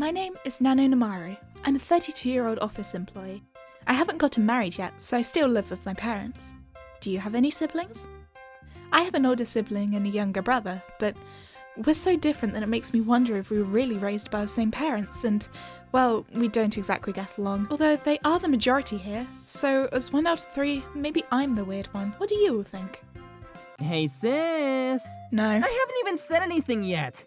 My name is Nano Namaru. I'm a 32-year-old office employee. I haven't gotten married yet, so I still live with my parents. Do you have any siblings? I have an older sibling and a younger brother, but we're so different that it makes me wonder if we were really raised by the same parents, and, well, we don't exactly get along. Although they are the majority here, so as 1 out of 3, maybe I'm the weird one. What do you all think? Hey, sis! No. I haven't even said anything yet!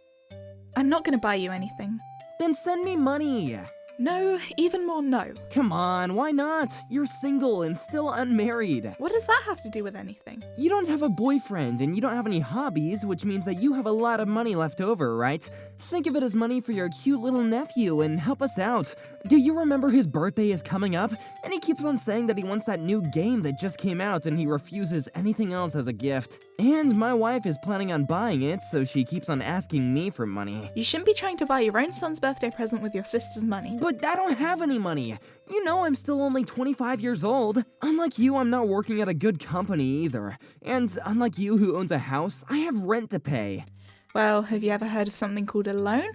I'm not gonna buy you anything. Then send me money! No, even more no. Come on, why not? You're single and still unmarried. What does that have to do with anything? You don't have a boyfriend and you don't have any hobbies, which means that you have a lot of money left over, right? Think of it as money for your cute little nephew and help us out. Do you remember his birthday is coming up? And he keeps on saying that he wants that new game that just came out and he refuses anything else as a gift. And my wife is planning on buying it, so she keeps on asking me for money. You shouldn't be trying to buy your own son's birthday present with your sister's money. But I don't have any money. You know I'm still only 25 years old. Unlike you, I'm not working at a good company either. And unlike you who owns a house, I have rent to pay. Well, have you ever heard of something called a loan?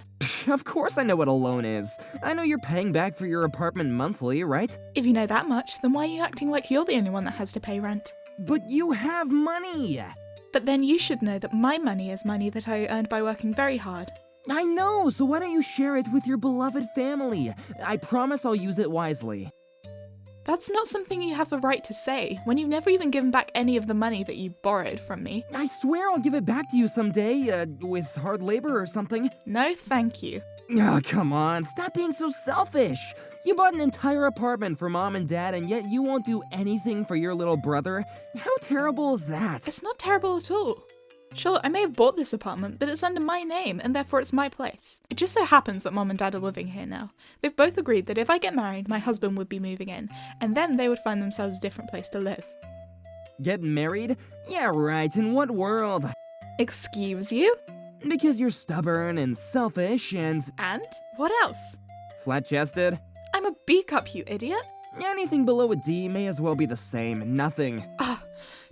Of course I know what a loan is. I know you're paying back for your apartment monthly, right? If you know that much, then why are you acting like you're the only one that has to pay rent? But you have money! But then you should know that my money is money that I earned by working very hard. I know, so why don't you share it with your beloved family? I promise I'll use it wisely. That's not something you have the right to say, when you've never even given back any of the money that you borrowed from me. I swear I'll give it back to you someday, with hard labor or something. No, thank you. Oh, come on, stop being so selfish. You bought an entire apartment for mom and dad, and yet you won't do anything for your little brother? How terrible is that? It's not terrible at all. Sure, I may have bought this apartment, but it's under my name, and therefore it's my place. It just so happens that Mom and Dad are living here now. They've both agreed that if I get married, my husband would be moving in, and then they would find themselves a different place to live. Get married? Yeah, right, in what world? Excuse you? Because you're stubborn and selfish and... And? What else? Flat-chested? I'm a B-cup, you idiot. Anything below a D may as well be the same, nothing.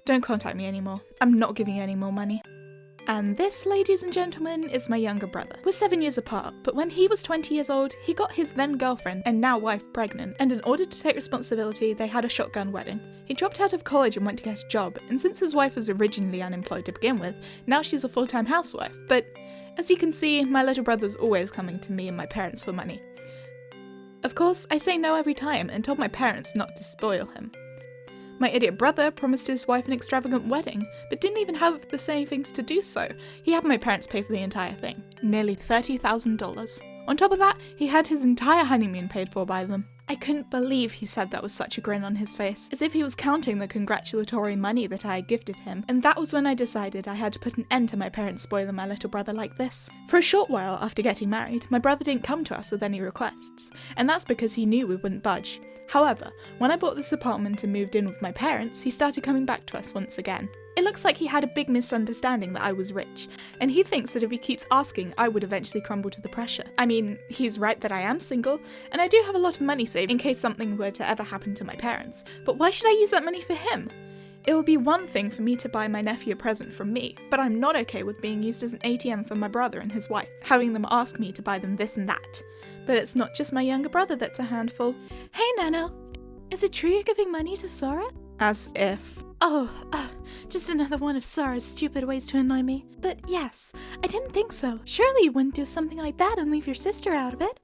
Don't contact me anymore. I'm not giving you any more money. And this, ladies and gentlemen, is my younger brother. We're 7 years apart, but when he was 20 years old, he got his then girlfriend, and now wife, pregnant, and in order to take responsibility, they had a shotgun wedding. He dropped out of college and went to get a job, and since his wife was originally unemployed to begin with, now she's a full-time housewife. But as you can see, my little brother's always coming to me and my parents for money. Of course, I say no every time and told my parents not to spoil him. My idiot brother promised his wife an extravagant wedding, but didn't even have the savings to do so. He had my parents pay for the entire thing, nearly $30,000. On top of that, he had his entire honeymoon paid for by them. I couldn't believe he said that with such a grin on his face, as if he was counting the congratulatory money that I had gifted him, and that was when I decided I had to put an end to my parents spoiling my little brother like this. For a short while after getting married, my brother didn't come to us with any requests, and that's because he knew we wouldn't budge. However, when I bought this apartment and moved in with my parents, he started coming back to us once again. It looks like he had a big misunderstanding that I was rich, and he thinks that if he keeps asking, I would eventually crumble to the pressure. I mean, he's right that I am single, and I do have a lot of money saved in case something were to ever happen to my parents, but why should I use that money for him? It would be one thing for me to buy my nephew a present from me, but I'm not okay with being used as an ATM for my brother and his wife, having them ask me to buy them this and that. But it's not just my younger brother that's a handful. Hey Nano, is it true you're giving money to Sora? As if. Just another one of Sora's stupid ways to annoy me. But yes, I didn't think so. Surely you wouldn't do something like that and leave your sister out of it.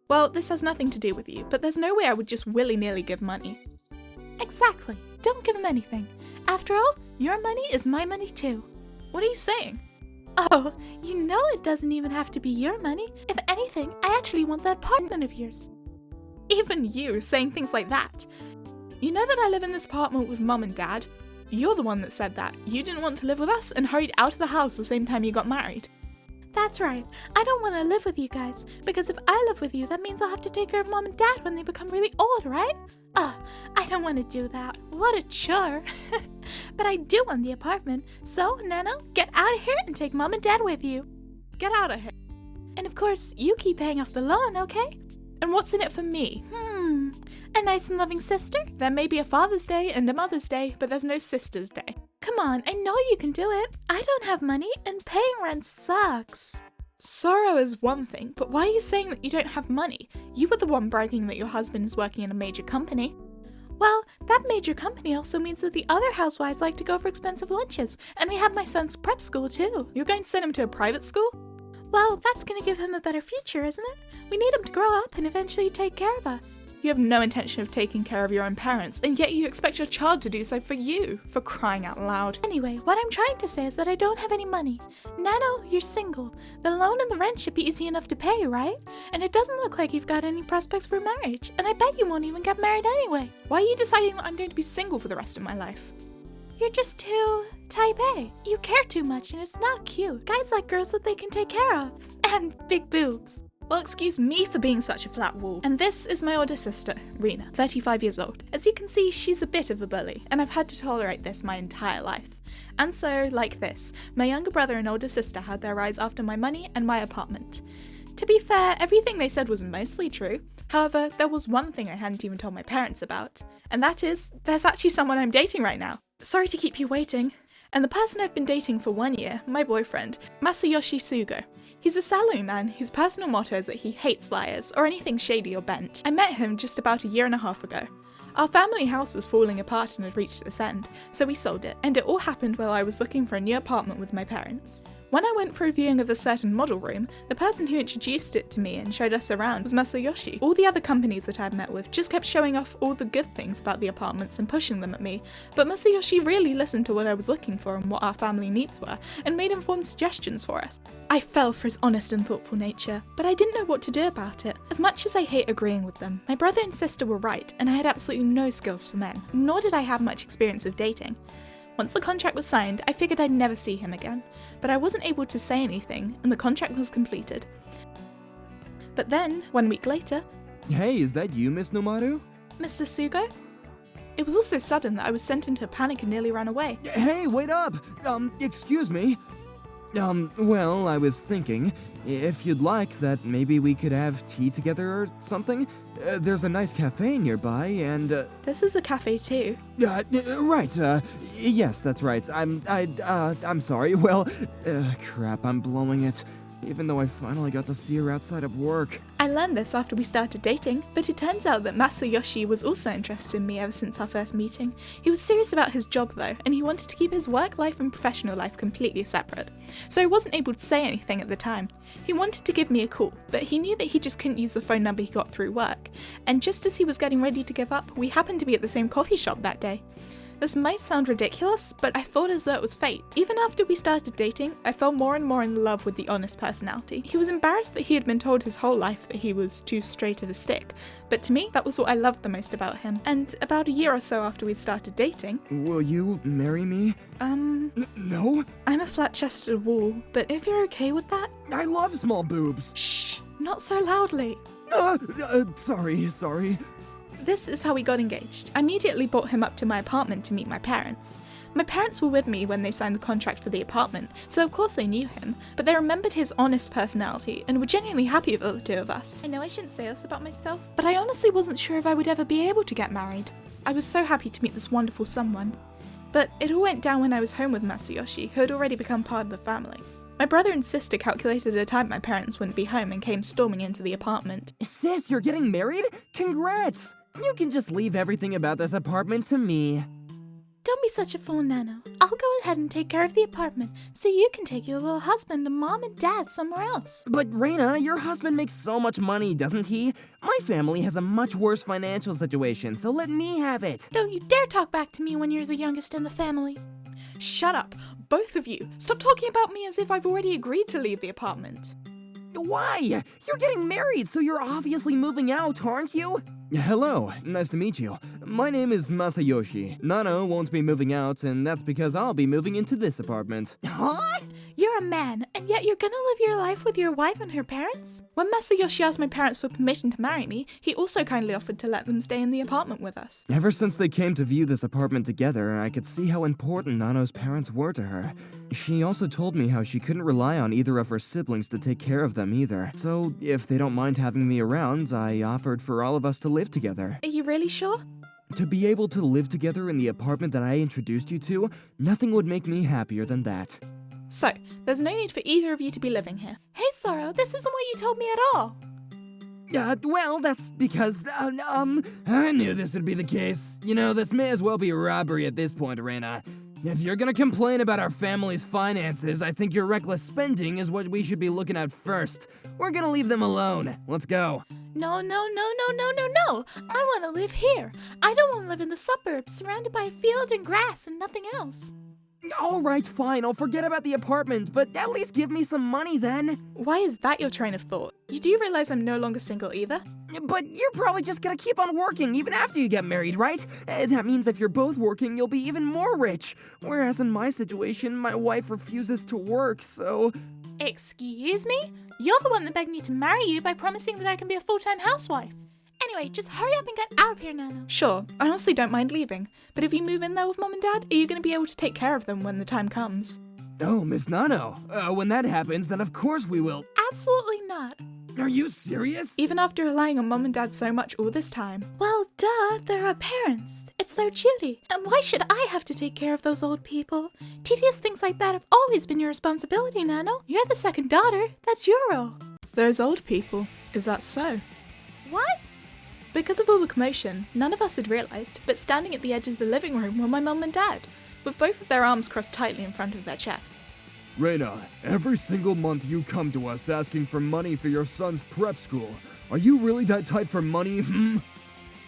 Well, this has nothing to do with you, but there's no way I would just willy-nilly give money. Exactly. Don't give him anything. After all, your money is my money too. What are you saying? Oh, you know it doesn't even have to be your money. If anything, I actually want that apartment of yours. Even you saying things like that. You know that I live in this apartment with Mom and Dad? You're the one that said that. You didn't want to live with us and hurried out of the house the same time you got married. That's right. I don't want to live with you guys, because if I live with you, that means I'll have to take care of Mom and Dad when they become really old, right? I don't want to do that. What a chore. But I do want the apartment, so Nano, get out of here and take Mom and Dad with you. Get out of here. And of course, you keep paying off the loan, okay? And what's in it for me? A nice and loving sister? There may be a Father's Day and a Mother's Day, but there's no Sister's Day. Come on, I know you can do it. I don't have money, and paying rent sucks. Sorrow is one thing, but why are you saying that you don't have money? You were the one bragging that your husband is working in a major company. Well, that major company also means that the other housewives like to go for expensive lunches, and we have my son's prep school too. You're going to send him to a private school? Well, that's going to give him a better future, isn't it? We need him to grow up and eventually take care of us. You have no intention of taking care of your own parents, and yet you expect your child to do so for you, for crying out loud. Anyway, what I'm trying to say is that I don't have any money. Nano, you're single. The loan and the rent should be easy enough to pay, right? And it doesn't look like you've got any prospects for marriage, and I bet you won't even get married anyway. Why are you deciding that I'm going to be single for the rest of my life? You're just too type A. You care too much and it's not cute. Guys like girls that they can take care of. And big boobs. Well, excuse me for being such a flat wall. And this is my older sister, Rena, 35 years old. As you can see, she's a bit of a bully, and I've had to tolerate this my entire life. And so, like this, my younger brother and older sister had their rise after my money and my apartment. To be fair, everything they said was mostly true. However, there was one thing I hadn't even told my parents about, and that is, there's actually someone I'm dating right now. Sorry to keep you waiting. And the person I've been dating for 1 year, my boyfriend, Masayoshi Sugo. He's a saloon man whose personal motto is that he hates liars or anything shady or bent. I met him just about a year and a half ago. Our family house was falling apart and had reached its end, so we sold it, and it all happened while I was looking for a new apartment with my parents. When I went for a viewing of a certain model room, the person who introduced it to me and showed us around was Masayoshi. All the other companies that I'd met with just kept showing off all the good things about the apartments and pushing them at me, but Masayoshi really listened to what I was looking for and what our family needs were, and made informed suggestions for us. I fell for his honest and thoughtful nature, but I didn't know what to do about it. As much as I hate agreeing with them, my brother and sister were right, and I had absolutely no skills for men, nor did I have much experience with dating. Once the contract was signed, I figured I'd never see him again, but I wasn't able to say anything, and the contract was completed. But then, 1 week later, Hey, is that you, Miss Nomaru? Mr. Sugo? It was all so sudden that I was sent into a panic and nearly ran away. Hey, wait up! Excuse me. Well, I was thinking, if you'd like, that maybe we could have tea together or something. There's a nice cafe nearby, and, This is a cafe too. right, yes, that's right. I'm sorry. Well, crap, I'm blowing it. Even though I finally got to see her outside of work. I learned this after we started dating, but it turns out that Masayoshi was also interested in me ever since our first meeting. He was serious about his job though, and he wanted to keep his work life and professional life completely separate. So I wasn't able to say anything at the time. He wanted to give me a call, but he knew that he just couldn't use the phone number he got through work. And just as he was getting ready to give up, we happened to be at the same coffee shop that day. This might sound ridiculous, but I thought as though it was fate. Even after we started dating, I fell more and more in love with the honest personality. He was embarrassed that he had been told his whole life that he was too straight of a stick, but to me, that was what I loved the most about him. And about a year or so after we started dating... Will you marry me? No? I'm a flat-chested wall, but if you're okay with that... I love small boobs! Shh, not so loudly. Sorry. This is how we got engaged. I immediately brought him up to my apartment to meet my parents. My parents were with me when they signed the contract for the apartment, so of course they knew him, but they remembered his honest personality and were genuinely happy with the two of us. I know I shouldn't say this about myself, but I honestly wasn't sure if I would ever be able to get married. I was so happy to meet this wonderful someone. But it all went down when I was home with Masayoshi, who had already become part of the family. My brother and sister calculated a time my parents wouldn't be home and came storming into the apartment. Sis, you're getting married? Congrats! You can just leave everything about this apartment to me. Don't be such a fool, Nano. I'll go ahead and take care of the apartment, so you can take your little husband and mom and dad somewhere else. But Reina, your husband makes so much money, doesn't he? My family has a much worse financial situation, so let me have it. Don't you dare talk back to me when you're the youngest in the family. Shut up, both of you. Stop talking about me as if I've already agreed to leave the apartment. Why? You're getting married, so you're obviously moving out, aren't you? Hello, nice to meet you. My name is Masayoshi. Nano won't be moving out, and that's because I'll be moving into this apartment. Huh? You're a man, and yet you're gonna live your life with your wife and her parents? When Masayoshi asked my parents for permission to marry me, he also kindly offered to let them stay in the apartment with us. Ever since they came to view this apartment together, I could see how important Nano's parents were to her. She also told me how she couldn't rely on either of her siblings to take care of them either. So, if they don't mind having me around, I offered for all of us to live together. Are you really sure? To be able to live together in the apartment that I introduced you to, nothing would make me happier than that. So, there's no need for either of you to be living here. Hey, Sorrow, this isn't what you told me at all. Well, that's because, I knew this would be the case. You know, this may as well be a robbery at this point, Reina. If you're gonna complain about our family's finances, I think your reckless spending is what we should be looking at first. We're gonna leave them alone. Let's go. No. I want to live here. I don't want to live in the suburbs, surrounded by a field and grass and nothing else. Alright, fine, I'll forget about the apartment, but at least give me some money then. Why is that your train of thought? You do realize I'm no longer single either? But you're probably just gonna keep on working even after you get married, right? That means if you're both working, you'll be even more rich. Whereas in my situation, my wife refuses to work, so... Excuse me? You're the one that begged me to marry you by promising that I can be a full-time housewife. Anyway, just hurry up and get out of here, Nano. Sure, I honestly don't mind leaving, but if you move in there with Mom and Dad, are you going to be able to take care of them when the time comes? Oh, Miss Nano. When that happens, then of course we will. Absolutely not. Are you serious? Even after relying on Mom and Dad so much all this time. Well, duh, they're our parents. It's their duty. And why should I have to take care of those old people? Tedious things like that have always been your responsibility, Nano. You're the second daughter. That's your role. Those old people. Is that so? What? Because of all the commotion, none of us had realised, but standing at the edge of the living room were my mum and dad, with both of their arms crossed tightly in front of their chests. Reina, every single month you come to us asking for money for your son's prep school. Are you really that tight for money,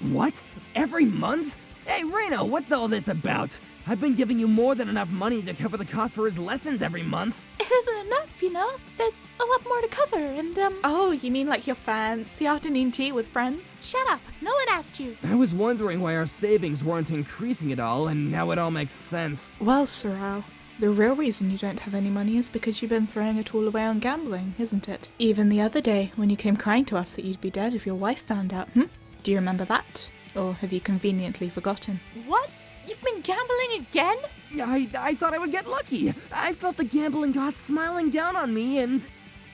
What? Every month? Hey, Reina, what's all this about? I've been giving you more than enough money to cover the cost for his lessons every month. It isn't enough, you know? There's a lot more to cover, and Oh, you mean like your fancy afternoon tea with friends? Shut up, no one asked you. I was wondering why our savings weren't increasing at all, and now it all makes sense. Well, Sorrow, the real reason you don't have any money is because you've been throwing it all away on gambling, isn't it? Even the other day, when you came crying to us that you'd be dead if your wife found out, Do you remember that? Or have you conveniently forgotten? What? You've been gambling again? I thought I would get lucky. I felt the gambling gods smiling down on me, and...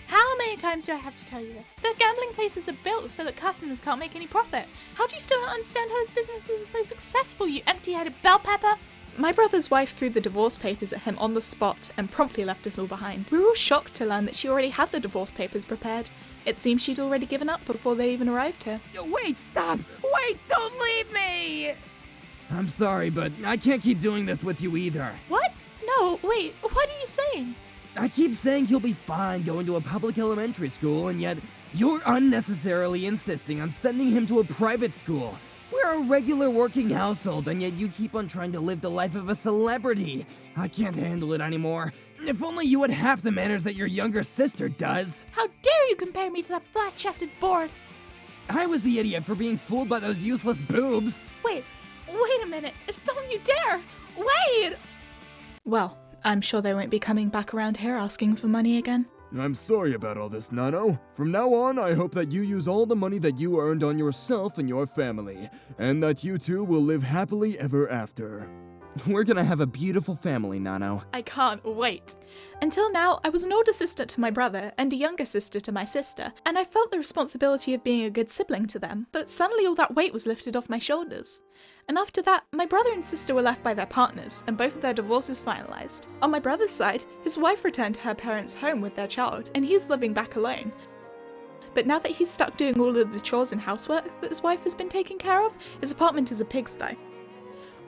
How many times do I have to tell you this? The gambling places are built so that customers can't make any profit. How do you still not understand how those businesses are so successful, you empty-headed bell pepper? My brother's wife threw the divorce papers at him on the spot and promptly left us all behind. We were all shocked to learn that she already had the divorce papers prepared. It seems she'd already given up before they even arrived here. Wait, stop! Wait, don't leave me! I'm sorry, but I can't keep doing this with you either. What? No, wait, what are you saying? I keep saying he'll be fine going to a public elementary school, and yet you're unnecessarily insisting on sending him to a private school. We're a regular working household, and yet you keep on trying to live the life of a celebrity. I can't handle it anymore. If only you had half the manners that your younger sister does. How dare you compare me to that flat-chested board? I was the idiot for being fooled by those useless boobs. Wait a minute. Don't you dare! Wait! Well, I'm sure they won't be coming back around here asking for money again. I'm sorry about all this, Nano. From now on, I hope that you use all the money that you earned on yourself and your family, and that you two will live happily ever after. We're gonna have a beautiful family, Nano. I can't wait. Until now, I was an older sister to my brother and a younger sister to my sister, and I felt the responsibility of being a good sibling to them, but suddenly all that weight was lifted off my shoulders. And after that, my brother and sister were left by their partners, and both of their divorces finalised. On my brother's side, his wife returned to her parents' home with their child, and he's living back alone. But now that he's stuck doing all of the chores and housework that his wife has been taking care of, his apartment is a pigsty.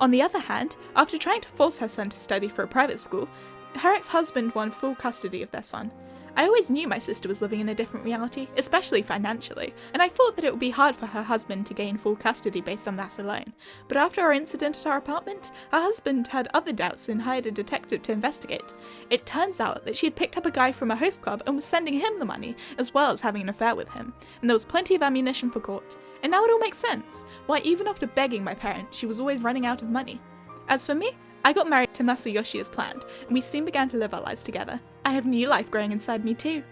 On the other hand, after trying to force her son to study for a private school, her ex-husband won full custody of their son. I always knew my sister was living in a different reality, especially financially, and I thought that it would be hard for her husband to gain full custody based on that alone. But after our incident at our apartment, her husband had other doubts and hired a detective to investigate. It turns out that she had picked up a guy from a host club and was sending him the money, as well as having an affair with him, and there was plenty of ammunition for court. And now it all makes sense, why even after begging my parents, she was always running out of money. As for me, I got married to Masayoshi as planned, and we soon began to live our lives together. I have new life growing inside me too.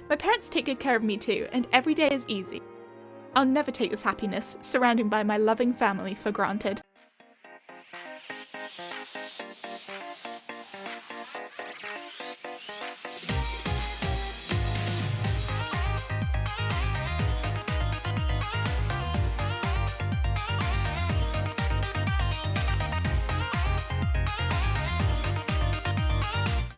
My parents take good care of me too, and every day is easy. I'll never take this happiness, surrounded by my loving family, for granted.